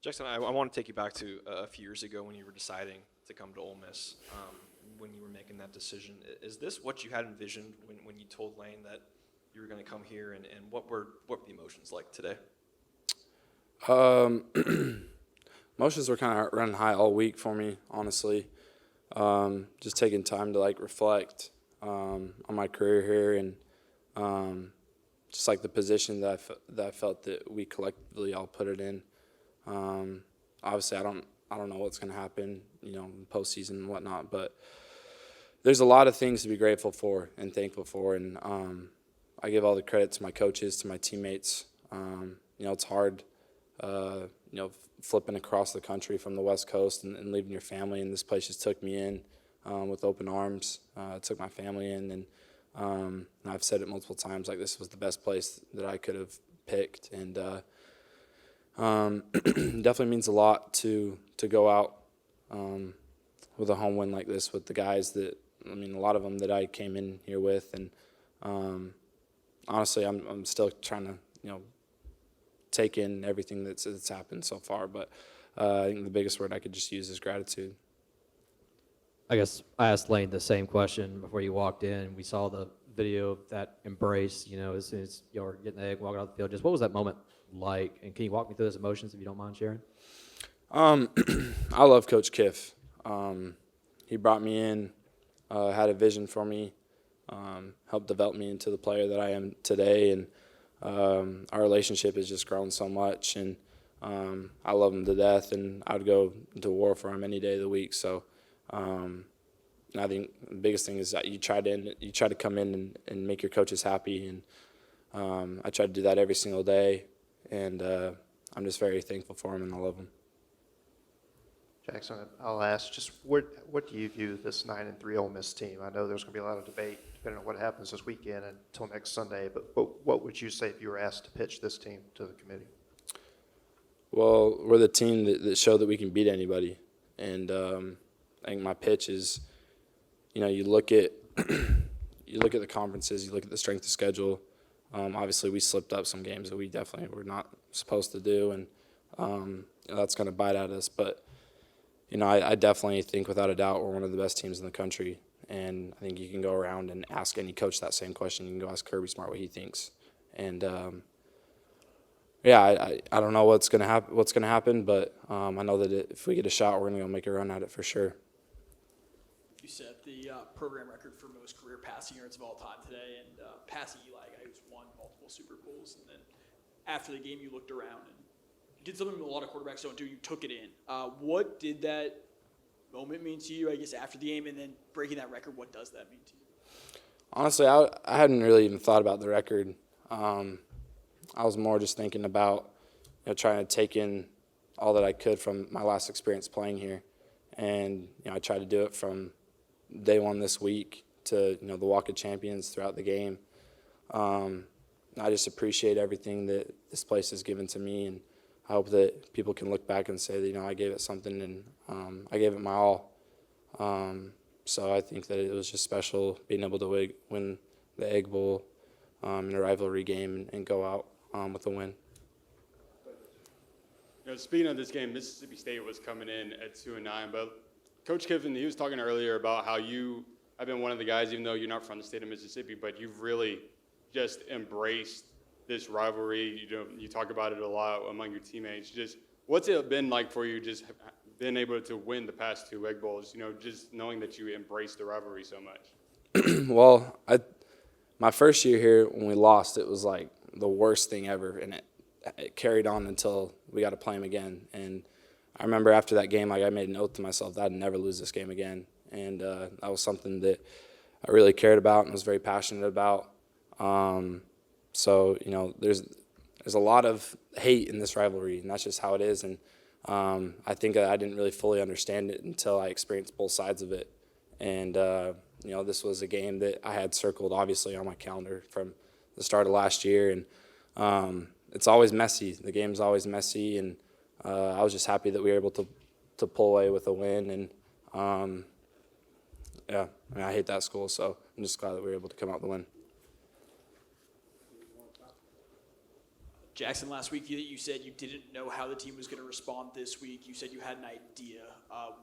Jaxson, I want to take you back to a few years ago when you were deciding to come to Ole Miss, when you were making that decision. Is this what you had envisioned when you told Lane that you were going to come here, and what were the emotions like today? Um, Emotions were kind of running high all week for me, honestly. Just taking time to reflect on my career here and just the position that I felt that we collectively all put it in. Obviously, I don't know what's going to happen, in postseason and whatnot, but there's a lot of things to be grateful for and thankful for, and I give all the credit to my coaches, to my teammates. It's hard, flipping across the country from the West Coast and leaving your family, and this place just took me in with open arms. It took my family in, and I've said it multiple times, this was the best place that I could have picked, and definitely means a lot to go out with a home win like this with the guys that, a lot of them that I came in here with, and honestly, I'm still trying to, take in everything that's happened so far, but I think the biggest word I could just use is gratitude. I guess I asked Lane the same question before you walked in. We saw the video of that embrace, as soon as you were getting the egg, walking out the field. Just what was that moment like? And can you walk me through those emotions if you don't mind sharing? I love Coach Kiff. He brought me in, had a vision for me, helped develop me into the player that I am today, and our relationship has just grown so much, and I love him to death, and I'd go to war for him any day of the week. So I think the biggest thing is that you try to come in and make your coaches happy, and I try to do that every single day, and I'm just very thankful for him, and I love him. Jaxson, I'll ask, just what do you view this 9-3 Ole Miss team? I know there's going to be a lot of debate depending on what happens this weekend until next Sunday, but what would you say if you were asked to pitch this team to the committee? Well, we're the team that showed that we can beat anybody, and I think my pitch is, you look at the conferences, you look at the strength of schedule. Obviously, we slipped up some games that we definitely were not supposed to do, and that's going to bite at us. But I definitely think without a doubt we're one of the best teams in the country, and I think you can go around and ask any coach that same question. You can go ask Kirby Smart what he thinks, and I don't know what's going to happen, but I know that if we get a shot, we're going to go make a run at it for sure. You set the program record for most career passing yards of all time today, and passing Eli, a guy who's won multiple Super Bowls. And then after the game, you looked around and you did something a lot of quarterbacks don't do. You took it in. What did that moment mean to you, I guess, after the game, and then breaking that record, what does that mean to you? Honestly, I hadn't really even thought about the record. I was more just thinking about trying to take in all that I could from my last experience playing here, and I tried to do it from day one this week to the Walk of Champions throughout the game. I just appreciate everything that this place has given to me, and I hope that people can look back and say that I gave it something, and I gave it my all. So I think that it was just special being able to win the Egg Bowl in a rivalry game and go out with a win. Speaking of this game, Mississippi State was coming in at 2-9, but Coach Kiffin, he was talking earlier about how you have been one of the guys, even though you're not from the state of Mississippi, but you've really just embraced this rivalry. You talk about it a lot among your teammates. Just what's it been like for you, just being able to win the past two Egg Bowls? Just knowing that you embraced the rivalry so much. Well, my first year here when we lost, it was the worst thing ever, and it carried on until we got to play them again. And I remember after that game, I made an oath to myself that I'd never lose this game again, and that was something that I really cared about and was very passionate about. So there's a lot of hate in this rivalry, and that's just how it is. And I think I didn't really fully understand it until I experienced both sides of it. And this was a game that I had circled obviously on my calendar from the start of last year, and it's always messy. The game's always messy, and I was just happy that we were able to pull away with a win. And I hate that school, so I'm just glad that we were able to come out with the win. Jaxson, last week you said you didn't know how the team was going to respond this week. You said you had an idea.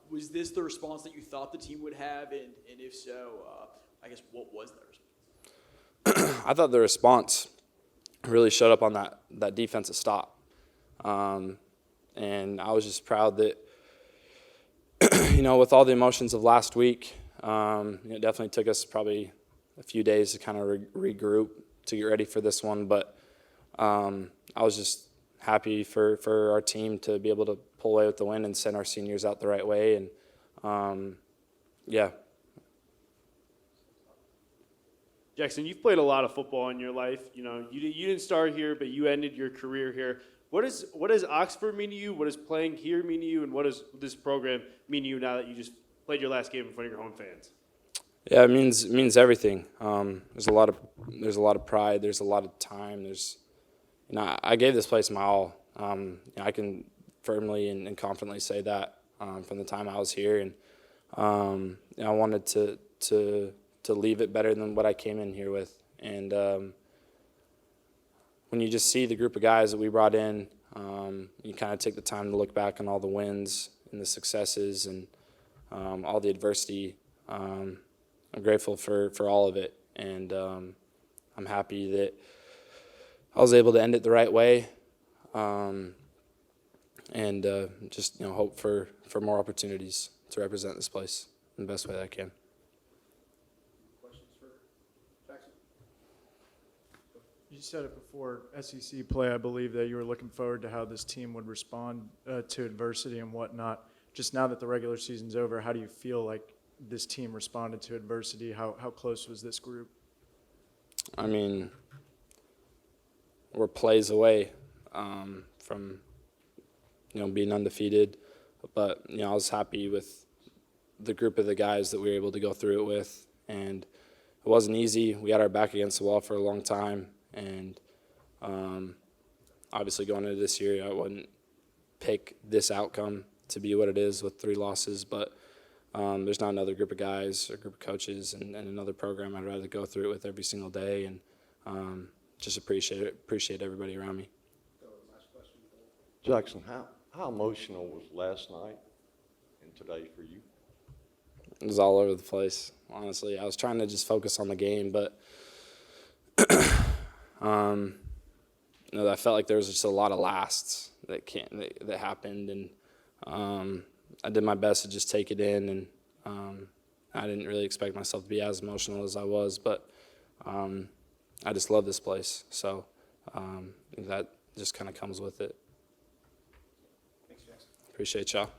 Was this the response that you thought the team would have? And if so, I guess what was that response? I thought the response really showed up on that defensive stop. And I was just proud that, with all the emotions of last week, it definitely took us probably a few days to kind of regroup to get ready for this one. But I was just happy for our team to be able to pull away with the win and send our seniors out the right way. And, yeah. Jaxson, you've played a lot of football in your life. You didn't start here, but you ended your career here. What does Oxford mean to you? What does playing here mean to you? And what does this program mean to you now that you just played your last game in front of your home fans? Yeah, it means everything. There's a lot of pride. There's a lot of time. I gave this place my all. I can firmly and confidently say that from the time I was here, and I wanted to leave it better than what I came in here with. And when you just see the group of guys that we brought in, you kind of take the time to look back on all the wins and the successes and all the adversity. I'm grateful for all of it, and I'm happy that I was able to end it the right way, and just hope for more opportunities to represent this place in the best way that I can. You said it before SEC play, I believe, that you were looking forward to how this team would respond to adversity and whatnot. Just now that the regular season's over, how do you feel like this team responded to adversity? How close was this group? I mean, we're plays away from being undefeated, but I was happy with the group of the guys that we were able to go through it with, and it wasn't easy. We had our back against the wall for a long time. And obviously going into this year, I wouldn't pick this outcome to be what it is with 3 losses. But there's not another group of guys or group of coaches and another program I'd rather go through it with every single day. And just appreciate everybody around me. Jaxson, how emotional was last night and today for you? It was all over the place, honestly. I was trying to just focus on the game, but I felt like there was just a lot of lasts that happened, and I did my best to just take it in, and I didn't really expect myself to be as emotional as I was, but I just love this place, so that just kind of comes with it. Thanks, Jaxson. Appreciate y'all.